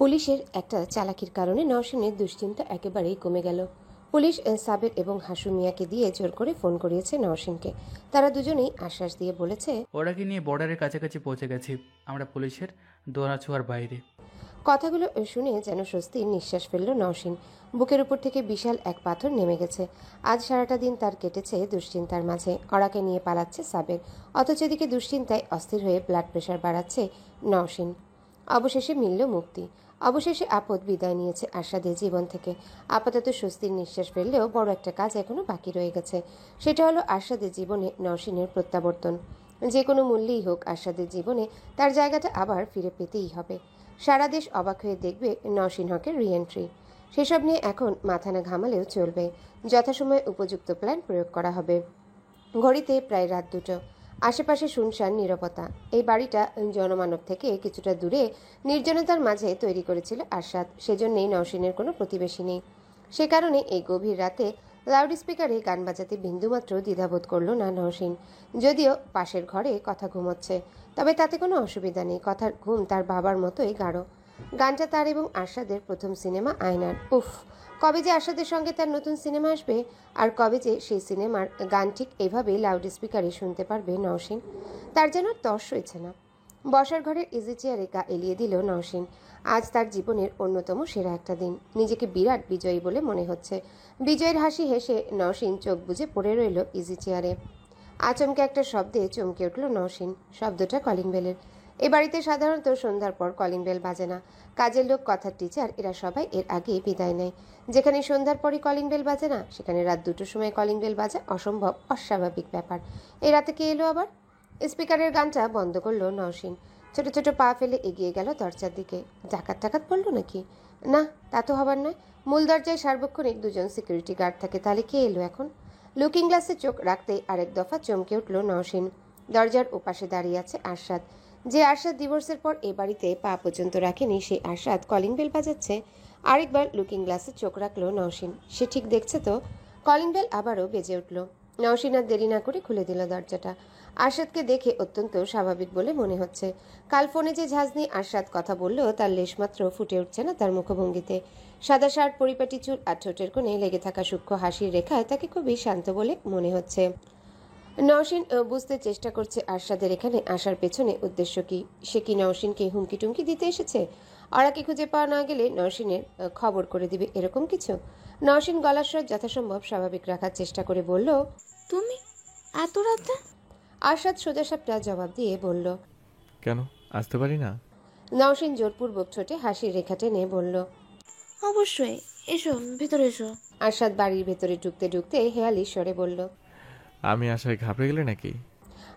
পুলিশের একটা চালাকির কারণে নওশিনের দুশ্চিন্তা একেবারেই কমে গেল। পুলিশ সাবের এবং হাসু মিয়াকে দিয়ে জোর করে ফোন করিয়েছে নওশিনকে। তারা দুজনেই আশ্বাস দিয়ে বলেছে, ওরাকে নিয়ে বর্ডারের কাছাকাছি পৌঁছে গেছি। আমরা পুলিশের দোয়াছোঁয়ার বাইরে। কথাগুলো শুনে যেন স্বস্তির নিঃশ্বাস ফেলল নওশিন। বুকের উপর থেকে বিশাল এক পাথর নেমে গেছে। আজ সারাটা দিন তার কেটেছে দুশ্চিন্তার মাঝে। ওরাকে নিয়ে পালাচ্ছে সাবের, অথচ এদিকে দুশ্চিন্তায় অস্থির হয়ে ব্লাড প্রেশার বাড়াচ্ছে নওশিন। অবশেষে মিলল মুক্তি। অবশেষে আপদ বিদায় নিয়েছে আশাদের জীবন থেকে। আপাতত স্বস্তির নিঃশ্বাস ফেললেও বড় একটা কাজ এখনো বাকি রয়ে গেছে। সেটা হলো আশাদের জীবনে নওশিনের প্রত্যাবর্তন। যে কোনো মূল্যেই হোক আশাদের জীবনে তার জায়গাটা আবার ফিরে পেতেই হবে। সারা দেশ অবাক হয়ে দেখবে নওশিন হকের রিএন্ট্রি। সেসব নিয়ে এখন মাথা না ঘামালেও চলবে। যথাসময়ে উপযুক্ত প্ল্যান প্রয়োগ করা হবে। ঘড়িতে প্রায় রাত 2টো। আশেপাশে শুনশান নীরবতা। এই বাড়িটা জনমানব থেকে কিছুটা দূরে নির্জনতার মাঝে তৈরি করেছিল আরশাদ। সেজন্যই নওশিনের কোনো প্রতিবেশী নেই। সে কারণে এই গভীর রাতে লাউড স্পিকারে গান বাজাতে বিন্দুমাত্র দ্বিধাবোধ করল না নওশিন। যদিও পাশের ঘরে কথা ঘুমোচ্ছে, তবে তাতে কোনো অসুবিধা নেই। কথার ঘুম তার বাবার মতোই গাঢ়। গানটা তার এবং আরশাদের প্রথম সিনেমা আয়নার। উফ, কবে যে আরশাদের সঙ্গে তার নতুন সিনেমা আসবে, আর কবে যে সেই সিনেমার গান ঠিক এভাবে লাউড স্পিকারে শুনতে পারবে নওশিন। তার যেন তর্স হয়েছে না। বসার ঘরের ইজি চেয়ারে গা এলিয়ে দিল নওশিন। আজ তার জীবনের অন্যতম সেরা একটা দিন। নিজেকে বিরাট বিজয়ী বলে মনে হচ্ছে। বিজয়ের হাসি হেসে নওশিন চোখ বুজে পড়ে রইল ইজি চেয়ারে। আচমকে একটা শব্দে চমকে উঠল নওশিন। শব্দটা কলিং বেলের। এ বাড়িতে সাধারণত সন্ধ্যার পর কলিং বেল বাজে না। কাজের লোক, কথার টিচার, এরা সবাই এর আগে বিদায় নেয়। যেখানে সন্ধ্যার পরই কলিং বেল বাজে না, সেখানে রাত 2টোর সময় কলিং বেল বাজা অসম্ভব, অস্বাভাবিক ব্যাপার। এই রাতে কে এলো আবার? স্পিকারের গানটা বন্ধ করলো নওশিন। ছোট ছোট পা ফেলে এগিয়ে গেল দরজার দিকে। ডাকাত টাকাত পড়ল নাকি? না, তা তো হবার নয়। মূল দরজায় সার্বক্ষণিক 2জন সিকিউরিটি গার্ড থাকে। তাহলে কে এলো এখন? লুকিং গ্লাসে চোখ রাখতেই আরেক দফা চমকে উঠল নওশিন। দরজার ওপাশে দাঁড়িয়ে আছে আরশাদ। যে আরশাদ ডিভোর্সের পর এ বাড়িতে পা পর্যন্ত রাখেনি, সেই আরশাদ কলিং বেল বাজাচ্ছে। আরেকবার লুকিং গ্লাসে চোখ রাখলো নওশিন। সে ঠিক দেখছে তো? কলিং বেল আবারও বেজে উঠল। নওশিন আর দেরি না করে খুলে দিল দরজাটা। আরশাদকে দেখে অত্যন্ত স্বাভাবিক বলে মনে হচ্ছে। কাল ফোনে যে ঝাঁজ নিয়ে আরশাদ কথা বলল, তার লেশমাত্র ফুটে উঠছে না তার মুখভঙ্গিতে। সাদা শার্ট, পরিপাটি চুল আর ঠোঁটের কোণে লেগে থাকা সূক্ষ্ম হাসির রেখায় তাকে খুবই শান্ত বলে মনে হচ্ছে। নওশিন বুঝতে চেষ্টা করছে আরশাদের এখানে আসার পেছনে উদ্দেশ্য কি। সে কি নওশিনকে হুমকি টুমকি দিতে এসেছে? ওরাকে খুঁজে পাওয়া না গেলে নওশিনের খবর করে দিবে, এরকম কিছু? নওশিন গলার স্বর যথাসম্ভব স্বাভাবিক রাখার চেষ্টা করে বলল, তুমি এত রাতে? আরশাদ সোজাসাপটা জবাব দিয়ে বলল, কেন আসতে পারি না? নওশিন জোরপূর্বক ছোটে হাসির রেখা টেনে বলল, অবশ্যই, এসো ভেতরে এসো। আরশাদ বাড়ির ভেতরে ঢুকতে ঢুকতে হেয়ালি স্বরে বলল, আমি আশায় ঘাবড়ে গেলে নাকি?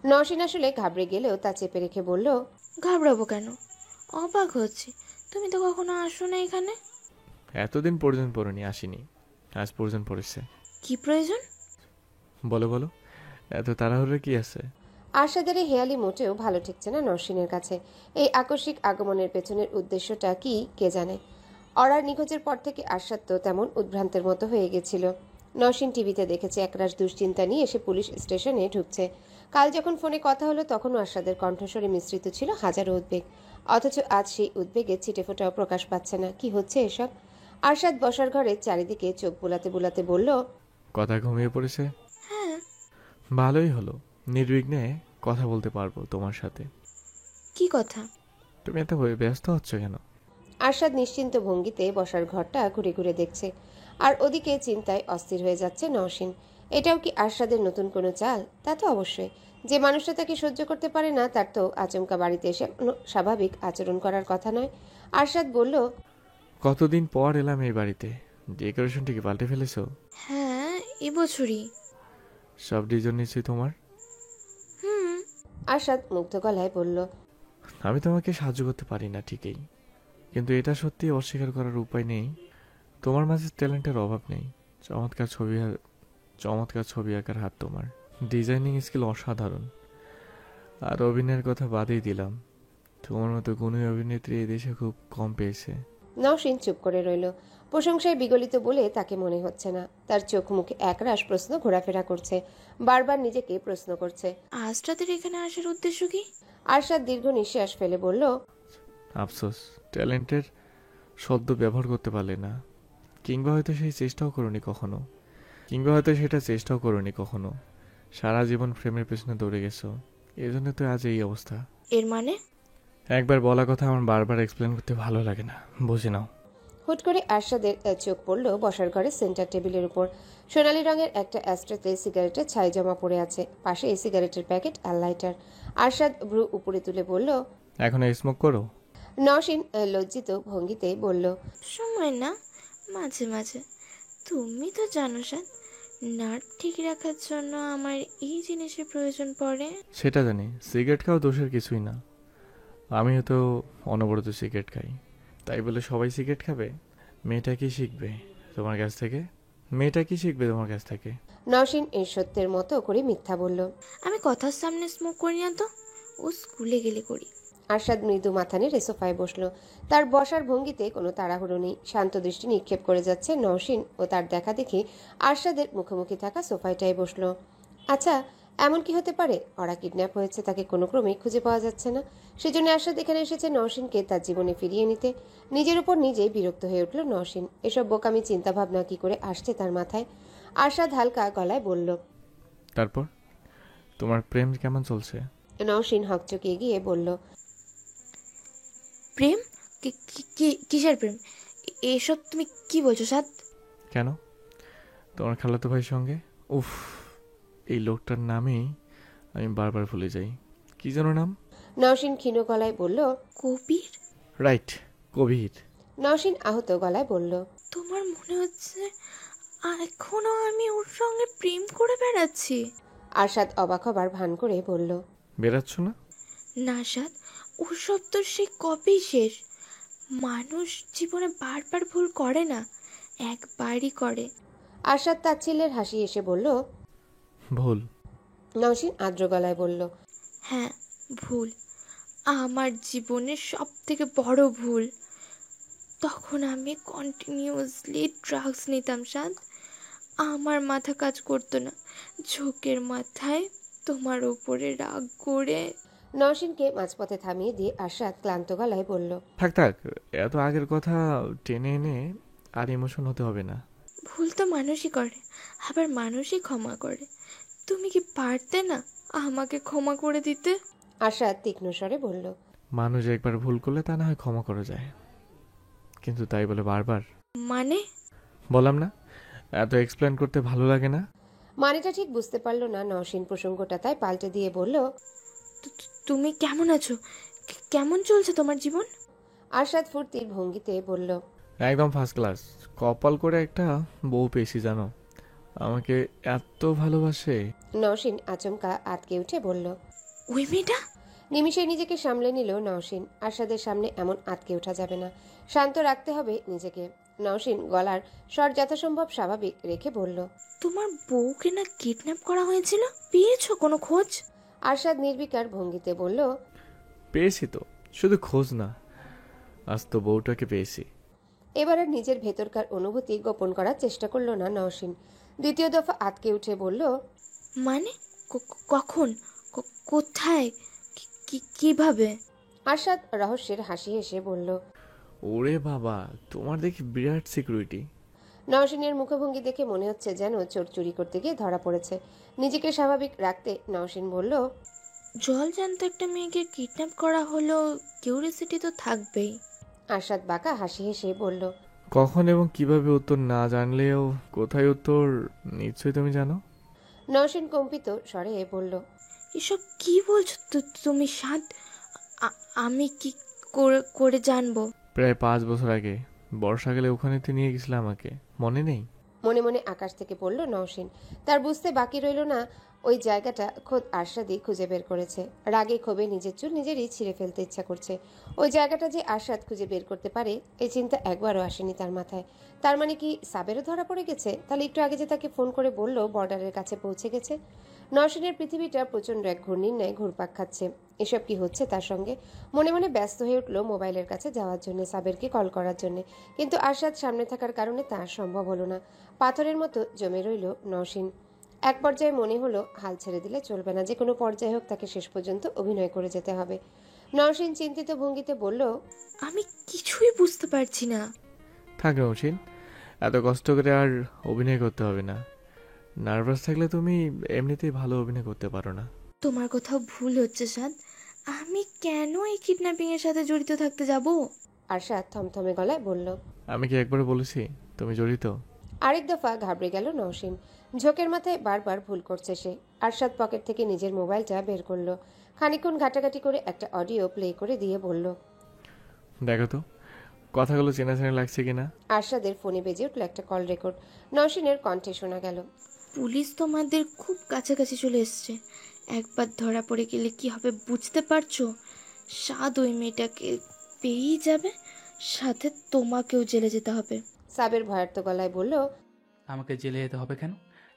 নওশিন আসলে ঘাবড়ে গেলেও তা চেপে রেখে বলল, ঘাবড়াবো কেন? অবাক হচ্ছি, তুমি তো কখনো আসো না এখানে। এতদিন পর্যন্ত পড়িনি, আসিনি, আজ পর্যন্ত পড়েছে। কি প্রয়োজন? বলো বলো, এত তাড়াহুড়ো কি আছে? আরশাদের এই হেয়ালি মোটেও ভালো ঠেকছে না নওশিনের কাছে। এই আকস্মিক আগমনের পেছনের উদ্দেশ্যটা কি কে জানে। অরার নিখোঁজের পর থেকে আরশাদ তো তেমন উদ্ভ্রান্তের মতো হয়ে গেছিল। নওশিন টিভিতে দেখেছে একরাশ দুশ্চিন্তা নিয়ে এসে পুলিশ স্টেশনে ঢুকছে। কাল যখন ফোনে কথা হলো, তখনও আরশাদের কণ্ঠস্বরে মিশ্রিত ছিল হাজারো উদ্বেগ। অথচ আজ সেই উদ্বেগের ছিটেফোঁটাও প্রকাশ পাচ্ছে না। কি হচ্ছে এসব? আরশাদ বসার ঘরের চারিদিকে চোখ বুলাতে বুলাতে বলল, কথা ঘুমিয়ে পড়েছে? হ্যাঁ। ভালোই হলো, নির্বিঘ্নে কথা বলতে পারবো তোমার সাথে। কি কথা? তুমি এত ব্যস্ত হচ্ছ কেন? আরশাদ নিশ্চিন্ত ভঙ্গিতে বসার ঘরটা ঘুরে ঘুরে দেখছে। আর ওদিকে চিন্তায় অস্থির হয়ে যাচ্ছে নওশিন। এটাও কি আরশাদের নতুন কোনো চাল? তা তো অবশ্যই। যে মানুষটা তাকে সহ্য করতে পারে না, তার তো আচমকা বাড়িতে এসে কোনো স্বাভাবিক আচরণ করার কথা নয়। আরশাদ বলল, কতদিন পর এলাম এই বাড়িতে, ডেকোরেশনটি কি পাল্টে ফেলেছো? হ্যাঁ, এবছরই। সব ডিজাইন নিশ্চয়ই তোমার? হুম। আরশাদ মুগ্ধ গলায় বলল, আমি তোমাকে সাহায্য করতে পারি না ঠিকই, কিন্তু এটা সত্যি অস্বীকার করার উপায় নেই। তোমার মাঝে ট্যালেন্টের অভাব নেই। চমৎকার ছবি আঁকার হাত তোমার, ডিজাইনিং স্কিল অসাধারণ। আর অভিনয়ের কথা বাদেই দিলাম, তোমার মতো গুণী অভিনেত্রী এই দেশে খুব কম পেয়েছে। নওশিন চুপ করে রইল। প্রশংসায় বিগলিত বলে তাকে মনে হচ্ছে না। তার চোখ মুখে একরাশ প্রশ্ন ঘোরাফেরা করছে। বারবার নিজেকে প্রশ্ন করছে। আজ রাতের এখানে আসার উদ্দেশ্য কি? আরশাদ দীর্ঘ নিঃশ্বাস ফেলে বলল, আফসোস, ট্যালেন্টের সদ্য ব্যবহার করতে পারলে না, কিংবা হয়তো সেই চেষ্টাও করোনি কখনো, কিংবা হয়তো সেটা চেষ্টাও করোনি কখনো। সারা জীবন প্রেমের পেছনে দৌড়ে গেছো, এজন্য তো আজ এই অবস্থা। এর মানে? একবার বলা কথা আমার বারবার এক্সপ্লেন করতে ভালো লাগে না, বুঝে নাও। হুট করে আরশাদের চোখ পড়ল বসার ঘরে সেন্টার টেবিলের উপর। সোনালী রঙের একটা অ্যাস্ট্রেতে সিগারেটের ছাই জমা পড়ে আছে, পাশে এই সিগারেটের প্যাকেট আর লাইটার। আরশাদ ভ্রু উপরে তুলে বলল, এখন স্মোক করো? নওশীন লজ্জিত ভঙ্গিতে বলল, সময় না, মাঝে মাঝে। তুমি তো জানো সাদ, নার্ভ ঠিক রাখার জন্য আমার এই জিনিসের প্রয়োজন পড়ে। সেটা জানি, সিগারেট খাওয়া দোষের কিছুই না। আমিও তো অনবরত সিগারেট খাই, তাই বলে সবাই সিগারেট খাবে? মেয়েটা কি শিখবে তোমার কাছ থেকে? মেয়েটা কি শিখবে তোমার কাছ থেকে? নওশীন এর সত্যের মতো করে মিথ্যা বলল। আমি কথার সামনে স্মোক করি না তো, ও স্কুলে গেলে করি। আরশাদ মৃদু মাথা নেড়ে সোফায় বসলো। তার বসার ভঙ্গিতে কোনো তাড়াহুড়ো নেই, শান্ত দৃষ্টি নিক্ষেপ করে যাচ্ছে নওশীন ও তার দেখা দেখি আরশাদের মুখোমুখি থাকা সোফাটায় বসলো। আচ্ছা, এমন কি হতে পারে ওরা কিডন্যাপ হয়েছে, তাকে কোনো ক্রমেই খুঁজে পাওয়া যাচ্ছে না, সেজন্য আরশাদ এখানে এসেছে নওশীনকে তার জীবনে ফিরিয়ে নিতে? নিজের উপর নিজেই বিরক্ত হয়ে উঠল নওশীন। এসব বোকামি চিন্তাভাবনা কি করে আসছে তার মাথায়? আরশাদ হালকা গলায় বলল, তারপর তোমার প্রেম কেমন চলছে? নওশীন হকচকিয়ে গিয়ে বলল, প্রেম? কিসের প্রেম? এসব তুমি কি বলছো সাদ? কেন, তোমার খালাতো ভাইয়ের সঙ্গে। উফ, এই লোকটার নামেই আমি বারবার ভুলে যাই, কি যেন নাম? নওশীন ক্ষীণ গলায় বলল, কবির? রাইট, কবির। নওশীন আহত গলায় বলল, তোমার মনে হচ্ছে এখনো আমি ওর সঙ্গে প্রেম করে বেড়াচ্ছি? আরশাদ অবাক হবার ভান করে বলল, বেরাচ্ছ না? না সাদ, ওসব তো সে কবেই শেষ। মানুষ জীবনে বারবার ভুল করে না, একবারই করে। আরশাদ তাচ্ছিল্যের হাসি এসে বলল। ভুল? নওশীন আর্দ্র গলায় বলল, হ্যাঁ, ভুল। আমার জীবনের সব থেকে বড় ভুল। তখন আমি কন্টিনিউয়াসলি ড্রাগস নিতাম সাদ। আমার মাথা কাজ করতো না, ঝোঁকের মাথায় তোমার উপরে রাগ করে। নওশীনকে মাঝপথে থামিয়ে দিয়ে আরশাদ ক্লান্ত গলায় বলল, থাক থাক, এত আগের কথা টেনে এনে আর ইমোশন হতে হবে না। ভুল তো মানুষই করে, আবার মানুষই ক্ষমা করে। তুমি কি পারতে না আমাকে ক্ষমা করে দিতে? আরশাদ তীক্ষ্ণ স্বরে বলল, মানুষ একবার ভুল করলে তা না হয় ক্ষমা করা যায়, কিন্তু তাই বলে বারবার? মানে? বললাম না, এত এক্সপ্লেন করতে ভালো লাগে না। মানেটা ঠিক বুঝতে পারল না নওশীন প্রসঙ্গটা, তাই পাল্টে দিয়ে বলল, তুমি কেমন আছো? কেমন চলছে তোমার জীবন? আরশাদ ফুর্তির ভঙ্গিতে বলল, একদম ফার্স্ট ক্লাস, কপাল করে একটা বউ পেয়েছি জানো, আমাকে এত ভালোবাসে। নওশীন আচমকা আটকে উঠে বলল। ওই মেয়েটা? নিমিষে নিজেকে সামলে নিল নওশীন। আরশাদের সামনে এমন আটকে ওঠা যাবে না, শান্ত রাখতে হবে নিজেকে। নওশীন গলার স্বর যথাসম্ভব স্বাভাবিক রেখে বলল, তোমার বউকে না কিডন্যাপ করা হয়েছিল, পেয়েছো কোনো খোঁজ? আরশাদ নির্বিকার ভঙ্গিতে বলল, পেয়েছি তো, শুধু খোঁজ না, আজ তো বউটাকে পেয়েছি। এবার আর নিজের ভেতরকার অনুভূতি গোপন করার চেষ্টা করল না নওশীন। দ্বিতীয় দফা আটকে উঠে বলল, মানে কখন, কোথায়, কিভাবে? আরশাদ রহস্যের হাসি হেসে বলল। ওরে বাবা, তোমার দেখি বিরাট সিকিউরিটি। নওশীনের মুখভঙ্গি দেখে মনে হচ্ছে যেন চোর চুরি করতে গিয়ে ধরা পড়েছে। নিজেকে স্বাভাবিক রাখতে নওশীন বলল, জলজান্ত একটা মেয়েকে কিডন্যাপ করা হলো, কিউরিসিটি তো থাকবেই। আরশাদ বাঁকা হাসি হেসে বলল, কখন এবং কিভাবে উত্তর না জানলেও কোথায় উত্তর নিশ্চয়ই তুমি জানো। নওশীন কম্পিত স্বরে বলল, এসব কি বলছো তুমি সাদ? আমি কি করে জানবো? প্রায় 5 বছর আগে বর্ষাকালে ওখানেতে নিয়ে গেছিলাম আমাকে, মনে নেই? মনে মনে আকাশ থেকে পড়ল নওশীন। তার বুঝতে বাকি রইল না ওই জায়গাটা খোদ আরশাদই খুঁজে বের করেছে। রাগে ক্ষোভে নিজের চুল নিজেরই ছিঁড়ে ফেলতে ইচ্ছা করছে। ওই জায়গাটা যে আরশাদ খুঁজে বের করতে পারে এই চিন্তা একবারও আসেনি তার মাথায়। তার মানে কি সাবেরও ধরা পড়ে গেছে? তাহলে একটু আগে যে তাকে ফোন করে বলল বর্ডারের কাছে পৌঁছে গেছে। নওশীনের পৃথিবীটা প্রচণ্ড এক ঘূর্ণির ন্যায় ঘুরপাক খাচ্ছে। এসব কি হচ্ছে তার সঙ্গে? মনে মনে ব্যস্ত হয়ে উঠল মোবাইলের কাছে যাওয়ার জন্য, সাবেরকে কল করার জন্য, কিন্তু আরশাদ সামনে থাকার কারণে তা সম্ভব হলো না। পাথরের মতো জমে রইল নওশীন। এক পর্যায়ে মনে হলো হাল ছেড়ে দিলে চলবে না, যে কোনো পর্যায়ে হোক তাকে শেষ পর্যন্ত অভিনয় করে যেতে হবে। নওশিন চিন্তিত ভঙ্গিতে বলল, আমি কিছুই বুঝতে পারছি না। থাক নৌশিন, এত কষ্ট করে আর অভিনয় করতে হবে না। নার্ভাস থাকলে তুমি এমনিতেই ভালো অভিনয় করতে পারো না। তোমার কোথাও ভুল হচ্ছে সাদ। আমি কেন এই কিডন্যাপিং এর সাথে জড়িত থাকতে যাব? আরশাদ থমথমে গলায় বলল। আমি কি একবার বলেছি তুমি জড়িত? আরেক দফা ঘাবড়ে গেল নওশিন। ঝোঁকের মাথায় বারবার ভুল করছে সে। আরশাদ পকেট থেকে নিজের মোবাইলটা বের করলো। খানিকক্ষণ ঘাটাঘাটি করে একটা অডিও প্লে করে দিয়ে বলল, দেখো তো কথাগুলো চেনা চেনা লাগছে কিনা। আরশাদের ফোনে বেজে উঠল একটা কল রেকর্ড। নওশিনের কণ্ঠে শোনা গেল, পুলিশ তোমাদের খুব কাছাকাছি চলে এসছে। একবার ধরা পড়ে গেলে কি হবে বুঝতে পারছো? সাদ ওই মেয়েটাকে পেয়েই যাবে, সাথে তোমাকেও জেলে যেতে হবে। সাবের ভয়ার্ত গলায় বলল, আমাকে জেলে যেতে হবে কেন?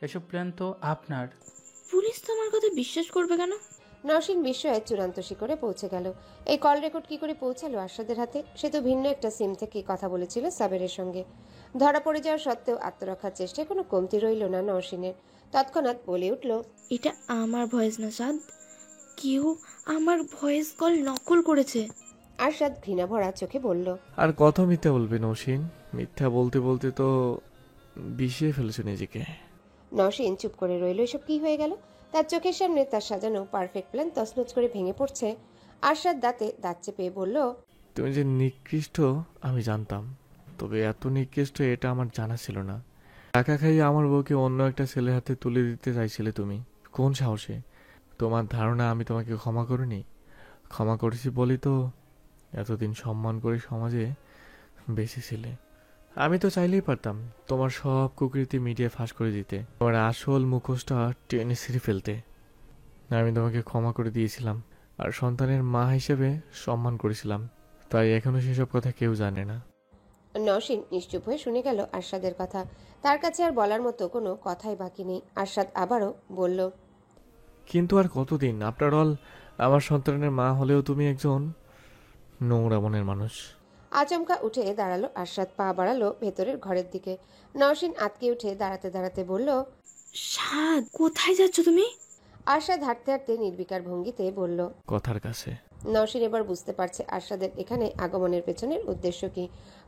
এসব প্ল্যান তো আপনার। পুলিশ তোমার কথা বিশ্বাস করবে কেন? নওশিন বিস্ময়ের চূড়ান্ত শিখরে পৌঁছে গেল। এই কল রেকর্ড কি করে পৌঁছালো আরশাদের হাতে? সে তো ভিন্ন একটা সিম থেকে কথা বলেছিল সাবেরের সঙ্গে। ধরা পড়ে যাওয়া সত্ত্বেও আত্মরক্ষার চেষ্টায় কোনো কমতি রইল না নওশিনের। তৎক্ষণাৎ বলে উঠল, এটা আমার ভয়েস না সাদ, কেউ আমার ভয়েস কল নকল করেছে। আরশাদ ঘৃণা ভরা চোখে বলল, আর কত মিথ্যা বলবে নৌশিন? মিথ্যা বলতে বলতে তো বিষিয়ে ফেলেছো নিজেকে। নওশিন চুপ করে রইল। এসব কি হয়ে গেল? তার চোখের সামনে তার সাজানো পারফেক্ট প্ল্যান তছনছ করে ভেঙে পড়ছে। আরশাদ দাঁতে দাঁত চেপে বলল, তুমি যে নিকৃষ্ট আমি জানতাম, তবে এত নিকৃষ্ট এটা আমার জানা ছিল না। টাকা খাইয়ে আমার বউকে অন্য একটা ছেলের হাতে তুলে দিতে চাইছিলে তুমি। কোন সাহসে? তোমার ধারণা আমি তোমাকে ক্ষমা করিনি? ক্ষমা করেছি বলি তো এতদিন সম্মান করে সমাজে বেঁচেছিলে। আমি তো চাইলেই পারতাম তোমার সব কুকৃতি মিডিয়া ফাঁস করে দিতে, তোমার আসল মুখোশটা টেনে ছিঁড়ে ফেলতে। আমি তোমাকে ক্ষমা করে দিয়েছিলাম আর সন্তানের মা হিসেবে সম্মান করেছিলাম, তাই এখনো সেসব কথা কেউ জানে না। নওশিন নিশ্চুপ হয়ে শুনে গেল আরশাদের কথা। তার কাছে আর বলার মতো কোনো কথাই বাকি নেই। আরশাদ আবারও বলল, কিন্তু আর কতদিন? আফটার অল আমার সন্তানের মা হলেও তুমি একজন নোংরা মনের মানুষ। আচমকা উঠে দাঁড়ালো আরশাদ। পা বাড়ালো ভেতরের ঘরের দিকে। নওশিন আতকে উঠে দাঁড়াতে দাঁড়াতে বলল, সাদ, কোথায় যাচ্ছ তুমি? আরশাদ হাঁটতে হাঁটতে নির্বিকার ভঙ্গিতে বলল। কথার কাছে। নওশিন এবার বুঝতে পারছে আরশাদের এখানে আগমনের পেছনের উদ্দেশ্য কি।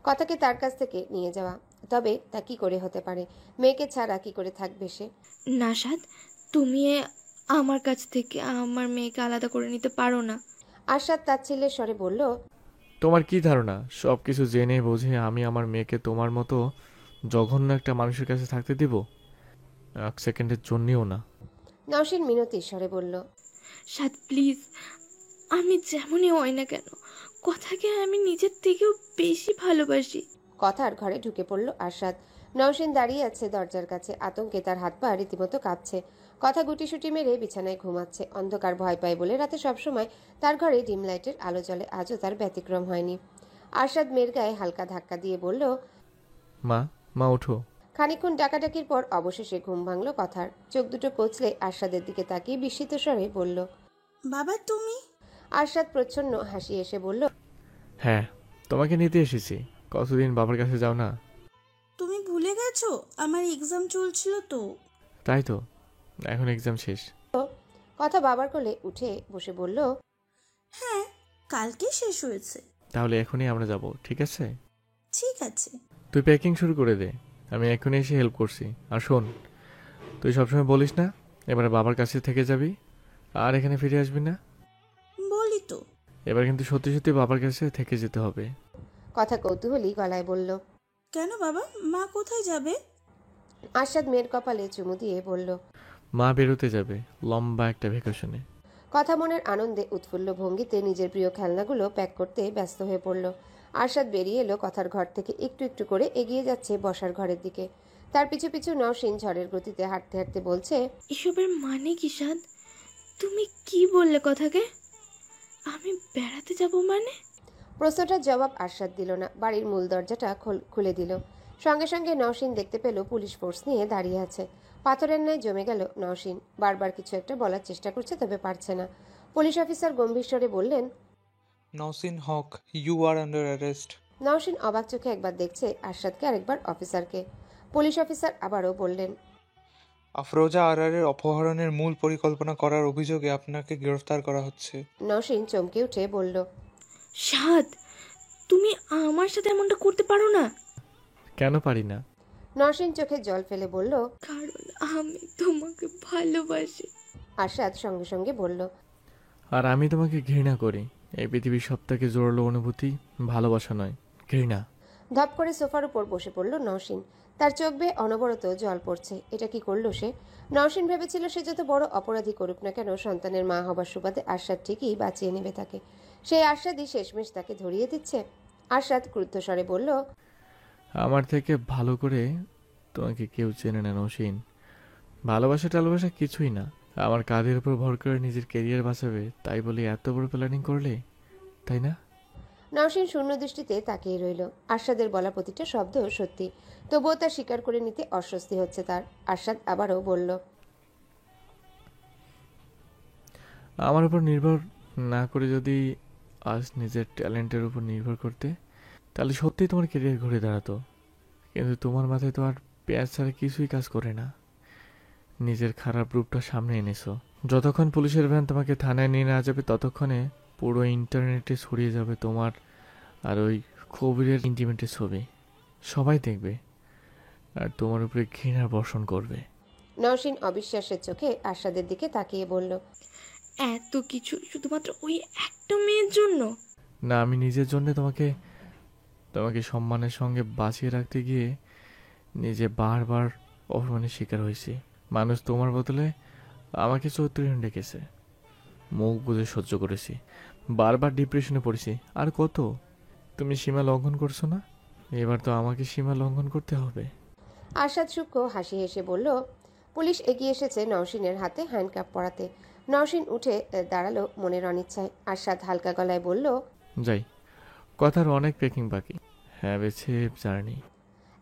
কথাকে তার কাছ থেকে নিয়ে যাওয়া। তবে তা কি করে হতে পারে? মেয়েকে ছাড়া কি করে থাকবে সে? না সাদ, তুমি আমার কাছ থেকে আমার মেয়েকে আলাদা করে নিতে পারো না। আরশাদ তাচ্ছিল্যের স্বরে বলল, তোমার কি ধারণা সব কিছু জেনে বুঝে আমি আমার মেয়েকে তোমার মতো জঘন্য একটা মানুষের কাছে থাকতে দিব? এক সেকেন্ডের জন্যও না। নওশিন মিনতির স্বরে বলল, সাদ প্লিজ, আমি যেমনই হয় না কেন কথাকে আমি নিজের থেকেও বেশি ভালোবাসি। কথার ঘরে ঢুকে পড়ল আরশাদ। নওশিন দাঁড়িয়ে আছে দরজার কাছে। আতঙ্কে তার হাত পা রীতিমতো কাঁপছে। কথা গুটিসুটি মেরে বিছানায় ঘুমাচ্ছে। অন্ধকার ভয় পায় বলে রাতে সবসময় তার ঘরে ডিম লাইটের আলো জ্বলে। আজও তার ব্যতিক্রম হয়নি। আরশাদ মেয়ের গায়ে হালকা ধাক্কা দিয়ে বলল, মা, মা ওঠো। খানিকক্ষণ ডাকাডাকির পর অবশেষে ঘুম ভাঙল কথার। চোখ দুটো কচলে আরশাদের দিকে তাকিয়ে বিস্মিত স্বরে বলল, বাবা তুমি? আরশাদ প্রচ্ছন্ন হাসি এসে বলল, হ্যাঁ, তোমাকে নিতে এসেছি। কতদিন বাবার কাছে যাও না? তুমি ভুলে গেছো আমার এক্সাম চলছিল তো। তাই তো, এখন এক্সাম শেষ। কথা বাবার কোলে উঠে বসে বলল, হ্যাঁ, কালকে শেষ হয়েছে। তাহলে এখনই আমরা যাব, ঠিক আছে? ঠিক আছে। তুই প্যাকিং শুরু করে দে, আমি এখনই এসে হেল্প করছি। আর শোন, তুই সবসময় বলিস না এবারে বাবার কাছে থেকে যাবি আর এখানে ফিরে আসবি না? বলি তো। এবার কিন্তু সত্যি সত্যি বাবার কাছে থেকে যেতে হবে। কথা কৌতূহলী গলায় বলল। কেন বাবা, মা কোথায় যাবে? আরশাদ মেয়ের কপালে চুমু দিয়ে বলল, মা বেরোতে যাবে লম্বা একটা ভ্যাকেশনে। কথা মনের আনন্দে উৎফুল্ল ভঙ্গিতে নিজের প্রিয় খেলনাগুলো প্যাক করতে ব্যস্ত হয়ে পড়ল। আরশাদ বেরিয়ে এলো কথার ঘর থেকে। একটু একটু করে এগিয়ে যাচ্ছে বসার ঘরের দিকে। তার পিছু পিছু নওশিন ঝড়ের গতিতে হাঁটতে হাঁটতে বলছে, এসবের মানে কি সাদ? তুমি কি বললে কথাকে? আমি বেড়াতে যাব মানে? প্রশ্নটার জবাব আরশাদ দিল না। বাড়ির মূল দরজাটা খুলে দিল। সঙ্গে সঙ্গে নওশিন দেখতে পেল পুলিশ ফোর্স নিয়ে দাঁড়িয়ে আছে। পাথরের ন্যায় জমে গেল নওশিন। বারবার কিছু একটা বলার চেষ্টা করছে, তবে পারছে না। পুলিশ অফিসার গম্ভীর স্বরে বললেন, Nausin Hawk, you are under arrest. Nowshin অবাক চোখে একবার দেখছে আরশাদকে, আরেকবার অফিসারকে। পুলিশ অফিসার আবারও বললেন, আফরোজা আরারের অপহরণের মূল পরিকল্পনা করার অভিযোগে আপনাকে গ্রেফতার করা হচ্ছে। নওশিন চমকে উঠে বলল, সাদ, তুমি আমার সাথে এমনটা করতে পারো না। কেন পারি না? নওশিন চোখে জল ফেলে বলল, কারণ আমি তোমাকে ভালোবাসি। আরশাদ সঙ্গে সঙ্গে বলল, আর আমি তোমাকে ঘৃণা করি। এই পৃথিবীর সবথেকে জোরালো অনুভূতি ভালোবাসা নয়, ঘৃণা। ধপ করে সোফার উপর বসে পড়ল নওশিন। তার চোখ বেয়ে অনবরত জল পড়ছে। এটা কি করলো সে? নওশিন ভেবেছিল সে যত বড় অপরাধী করুক না কেন, সন্তানের মা হবার সুবাদে আরশাদ ঠিকই বাঁচিয়ে নেবে তাকে। সেই আরশাদই শেষমেশ তাকে ধরিয়ে দিচ্ছে। আরশাদ ক্রুদ্ধ স্বরে বলল, আমার থেকে ভালো করে তোমাকে কেউ চেনে না নৌসিন। ভালোবাসা টালবাসা কিছুই না। আমার কাঁধের উপর ভর করে নিজের কেরিয়ার বাঁচাবে তাই বলে এত বড় প্ল্যানিং করলে, তাই না? নওশিন শূন্য দৃষ্টিতে তাকিয়ে রইল। আরশাদের বলা প্রতিটা শব্দ সত্যি, তবুও তা স্বীকার করে নিতে অস্বস্তি হচ্ছে তার। আরশাদ আবারও বলল, আমার উপর নির্ভর না করে যদি আজ নিজের ট্যালেন্টের উপর নির্ভর করতে, তাহলে সত্যিই তোমার কেরিয়ার ঘুরে দাঁড়াতো। কিন্তু তোমার মাথায় তো আর পেঁয়াজ ছাড়া কিছুই কাজ করে না। নিজের খারাপ রূপটা সামনে এনেছো। যতক্ষণ পুলিশের ভ্যান তোমাকে থানায় নিয়ে না যাবে ততক্ষণে পুরো ইন্টারনেটে ছড়িয়ে যাবে তোমার আর ওই কবিরের ইন্টিমেটের ছবি। সবাই দেখবে আর তোমার উপরে ঘৃণার বর্ষণ করবে। নওশিন অবিশ্বাসের চোখে আরশাদের দিকে তাকিয়ে বলল, এত কিছু শুধুমাত্র ওই একটা মেয়ের জন্য? না, আমি নিজের জন্য তোমাকে তোমাকে সম্মানের সঙ্গে বাঁচিয়ে রাখতে গিয়ে নিজে বারবার অপমানের শিকার হয়েছি। মানুষ তোমার বদলে আমাকে চৌত্রিশ ডেকেছে, মুখ বুঝে সহ্য করেছি, বারবার ডিপ্রেশনে পড়েছি। আর কত? তুমি সীমা লঙ্ঘন করছো না? এবার তো আমাকে সীমা লঙ্ঘন করতে হবে। আরশাদ সূক্ষ্ম হাসি হেসে বলল, পুলিশ এগিয়ে এসেছে নওশিনের হাতে হ্যান্ডকাপ পরাতে। নওশিন উঠে দাঁড়ালো মনের অনিচ্ছায়। আরশাদ হালকা গলায় বলল, যাই, কথার অনেক প্যাকিং বাকি। Have a safe journey.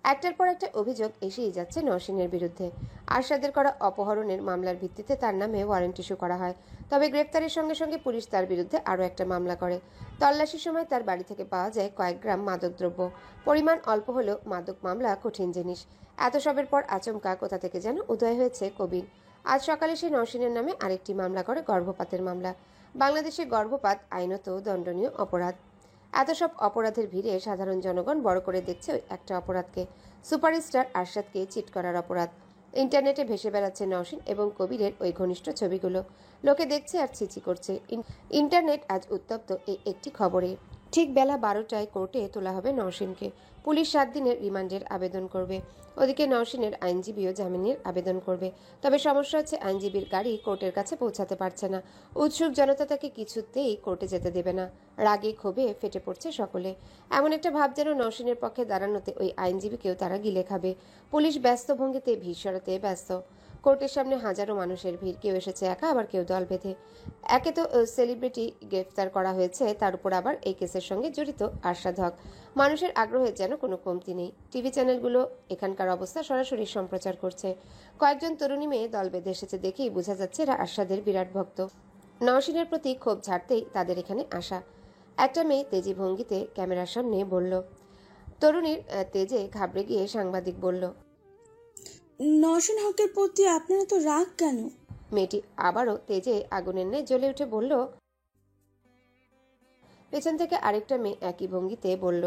একটার পর একটা অভিযোগ এসেই যাচ্ছে নওশিনের বিরুদ্ধে। আরশাদের করা অপহরণের মামলার ভিত্তিতে তার নামে ওয়ারেন্ট ইস্যু করা হয়। তবে গ্রেপ্তারের সঙ্গে সঙ্গে পুলিশ তার বিরুদ্ধে আরও একটা মামলা করে। তল্লাশির সময় তার বাড়ি থেকে পাওয়া যায় কয়েক গ্রাম মাদকদ্রব্য। পরিমাণ অল্প হলেও মাদক মামলা কঠিন জিনিস। এত সবের পর আচমকা কোথা থেকে যেন উদয় হয়েছে কবির। আজ সকালে সে নওশিনের নামে আরেকটি মামলা করে, গর্ভপাতের মামলা। বাংলাদেশে গর্ভপাত আইনত দণ্ডনীয় অপরাধ। এত সব অপরাধের ভিড়ে সাধারণ জনগণ বড় করে দেখছে ওই একটা অপরাধকে, সুপারস্টার আরশাদকে চিট করার অপরাধ। ইন্টারনেটে ভেসে বেড়াচ্ছে নওশিন এবং কবিরের ওই ঘনিষ্ঠ ছবিগুলো। লোকে দেখছে আর ছিছি করছে। ইন্টারনেট আজ উত্তপ্ত এই একটি খবরে। ঠিক বেলা 12টায় কোর্টে তোলা হবে নওশিনকে। পুলিশ 7 দিনের রিমান্ডের আবেদন করবে। ওদিকে নওশিনের আইনজীবীও জামিনের আবেদন করবে। তবে সমস্যা হচ্ছে আইনজীবীর গাড়ি কোর্টের কাছে পৌঁছাতে পারছে না। উৎসুক জনতা তাকে কিছুতেই কোর্টে যেতে দেবে না। রাগে ক্ষোভে ফেটে পড়ছে সকলে। এমন একটা ভাব যেন নওশিনের পক্ষে দাঁড়ানোতে ওই আইনজীবীকেও তারা গিলে খাবে। পুলিশ ব্যস্ত ভঙ্গিতে ভিড় সরাতে ব্যস্ত। কোর্টের সামনে হাজারো মানুষের ভিড়, কেউ এসেছে একা, আবার কেউ দল বেঁধে। একে তো সেলিব্রিটি গ্রেফতার করা হয়েছে, তার উপর আবার এই কেসের সঙ্গে জড়িত আরশাদ হক। মানুষের আগ্রহের যেন কোনো কমতি নেই। টিভি চ্যানেলগুলো এখানকার অবস্থা সরাসরি সম্প্রচার করছে। কয়েকজন তরুণী মেয়ে দল বেঁধে এসেছে দেখেই বোঝা যাচ্ছে এরা আরশাদের বিরাট ভক্ত। নওশিনের প্রতি ক্ষোভ ঝাড়তেই তাদের এখানে আসা। একটা মেয়ে তেজি ভঙ্গিতে ক্যামেরার সামনে বলল। তরুণীর তেজে ঘাবড়ে গিয়ে সাংবাদিক বলল, নওশিন হকের প্রতি আপনারা তো রাগ কেন? মেয়েটি আবারও তেজে আগুনের ন্যায় জ্বলে উঠে বলল। পেছন থেকে আরেকটা মেয়ে একই ভঙ্গিতে বলল,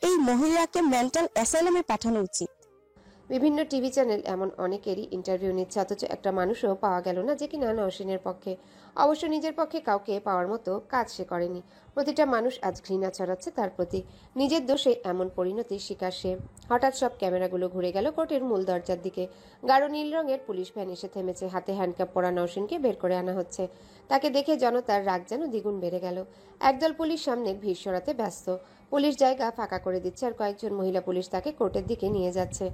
এই মহিলাকে মেন্টাল অ্যাসাইলামে পাঠানো উচিত। বিভিন্ন টিভি চ্যানেল এমন অনেকেরই ইন্টারভিউ নিচ্ছে, অথচ একটা মানুষও পাওয়া গেল না যে কিনা নওশিনের পক্ষে। অবশ্য নিজের পক্ষে কাউকে পাওয়ার মতো কাজ সে করেনি। প্রতিটা মানুষ আজ ঘৃণা ছড়াচ্ছে তার প্রতি। নিজের দোষে এমন পরিণতির শিকার সে। হঠাৎ সব ক্যামেরাগুলো ঘুরে গেল কোর্টের মূল দরজার দিকে। গাঢ় নীল রঙের পুলিশ ভ্যান এসে থেমেছে। হাতে হ্যান্ডকাপ পরা নওশিনকে বের করে আনা হচ্ছে। তাকে দেখে জনতার রাগ যেন দ্বিগুণ বেড়ে গেল। একদল পুলিশ সামনে ভিড় সরাতে ব্যস্ত। পুলিশ জায়গা ফাঁকা করে দিচ্ছে আর কয়েকজন মহিলা পুলিশ তাকে কোর্টের দিকে নিয়ে যাচ্ছে।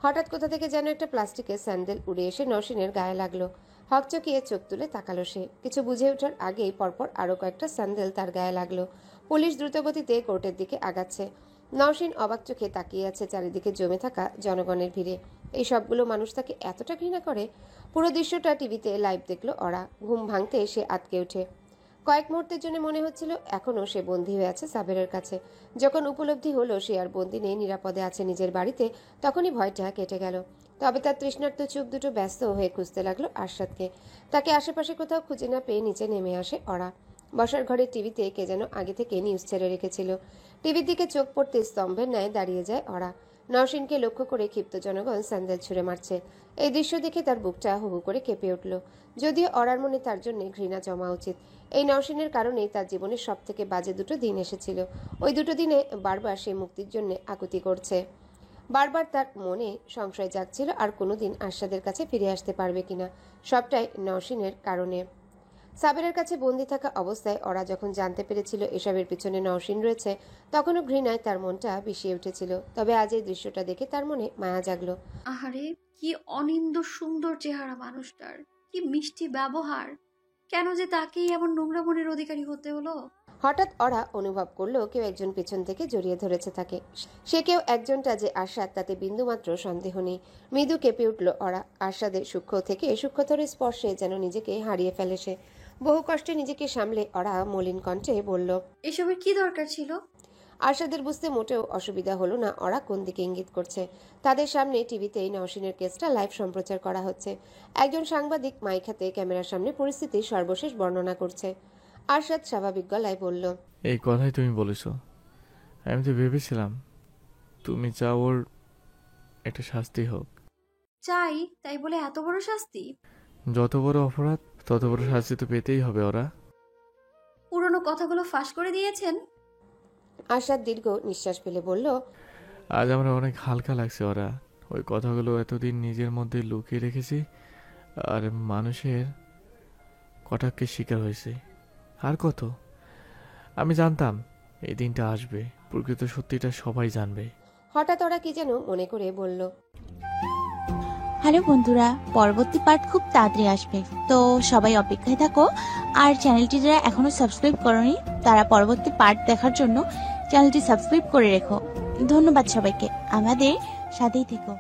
হঠাৎ কোথা থেকে যেন একটা প্লাস্টিকের স্যান্ডেল উড়ে এসে নওশিনের গায়ে লাগলো। হকচকিয়ে চোখ তুলে তাকালো সে। কিছু বুঝে ওঠার আগেই পরপর আরো কয়েকটা স্যান্ডেল তার গায়ে লাগলো। পুলিশ দ্রুতগতিতে কোর্টের দিকে আগাচ্ছে। নওশিন অবাক চোখে তাকিয়ে আছে চারিদিকে জমে থাকা জনগণের ভিড়ে। এই সবগুলো মানুষ তাকে এতটা ঘৃণা করে। পুরো দৃশ্যটা টিভিতে লাইভ দেখলো ওরা। ঘুম ভাঙতে সে আটকে ওঠে। কয়েক মুহূর্তের জন্য মনে হচ্ছিল এখনও সে বন্দী হয়ে আছে সাবেরের কাছে। যখন উপলব্ধি হলো সে আর বন্দী নেই, নিরাপদে আছে নিজের বাড়িতে, তখনই ভয়টা কেটে গেল। তবে তার তৃষ্ণার্ত চোখ দুটো ব্যস্ত হয়ে খুঁজতে লাগলো আরশাদকে। তাকে আশেপাশে কোথাও খুঁজে না পেয়ে নিচে নেমে আসে ওরা। বসার ঘরের টিভিতে কে যেন আগে থেকে নিউজ ছেড়ে রেখেছিল। টিভির দিকে চোখ পড়তে স্তম্ভের ন্যায় দাঁড়িয়ে যায় ওরা। নওশিনকে লক্ষ্য করে ক্ষিপ্ত জনগণ স্যান্ডেল ছুঁড়ে মারছে। এই দৃশ্য দেখে তার বুকটা হু হু করে কেঁপে উঠল। যদিও অরার মনে তার জন্য ঘৃণা জমা উচিত। এই নওশিনের কারণেই তার জীবনের সব থেকে বাজে দুটো দিন এসেছিল। ওই দুটো দিনে বারবার সে মুক্তির জন্য আকুতি করছে। বারবার তার মনে সংশয় জাগছিল আর কোনোদিন আরশাদের কাছে ফিরে আসতে পারবে কিনা। সবটাই নওশিনের কারণে। সাবেরের কাছে বন্দি থাকা অবস্থায় ওরা যখন জানতে পেরেছিল এসবের পিছনে নওশিন রয়েছে, তখনও ঘৃণায় তার মনটা বিষিয়ে উঠেছিল। তবে আজ এই দৃশ্যটা দেখে তার মনে মায়া জাগলো। আহারে, কি অনিন্দ সুন্দর চেহারা মানুষটার, কি মিষ্টি ব্যবহার, কেন যে তাকেই এমন নোংরা মনের অধিকারী হতে হলো। হঠাৎ ওরা অনুভব করলো কেউ একজন পিছন থেকে জড়িয়ে ধরেছে তাকে। সে কেউ একজনটা যে আরশাদ তাতে বিন্দুমাত্র সন্দেহ নেই। মৃদু কেঁপে উঠল ওরা। আরশাদের সূক্ষ্ম থেকে সূক্ষ্মতর স্পর্শে যেন নিজেকে হারিয়ে ফেলে সে। বহু কষ্টে নিজেকে সামলে ওরা মলিন কণ্ঠে বলল, এসবের কি দরকার ছিল? আরশাদের বুঝতে মোটেও অসুবিধা হলো না ওরা কোন দিকে ইঙ্গিত করছে। তাদের সামনে টিভিতেই নওশিনের কেসটা লাইভ সম্প্রচার করা হচ্ছে। একজন সাংবাদিক মাইক হাতে ক্যামেরার সামনে পরিস্থিতির সর্বশেষ বর্ণনা করছে। আরশাদ স্বাভাবিক গলায় বলল, এই কথাই তুমি বলেছ। আমি তো ভেবেছিলাম তুমি চাও ওর একটা শাস্তি হোক। চাই তাই বলে এত বড় শাস্তি? যত বড় অপরাধ তত বড় শাস্তি তো পেতেই হবে ওরা। পুরনো কথাগুলো ফাঁস করে দিয়েছেন? আরশাদ দীর্ঘ নিঃশ্বাস ফেলে বলল, আজ আমরা অনেক হালকা লাগছে ওরা। ওই কথাগুলো এতদিন নিজের মধ্যে লুকিয়ে রেখেছি আর মানুষের কটাক্ষের শিকার হয়েছে। আর কত? আমি জানতাম এই দিনটা আসবে, প্রকৃত সত্যিটা সবাই জানবে। হঠাৎ ওরা কি যেন মনে করে বলল, হ্যালো বন্ধুরা, পরবর্তী পার্ট খুব তাড়াতাড়ি আসবে, তো সবাই অপেক্ষায় থাকো। আর চ্যানেলটি যারা এখনো সাবস্ক্রাইব করোনি তারা পরবর্তী পার্ট দেখার জন্য চ্যানেলটি সাবস্ক্রাইব করে রেখো। ধন্যবাদ সবাইকে, আমাদের সাথেই থেকো।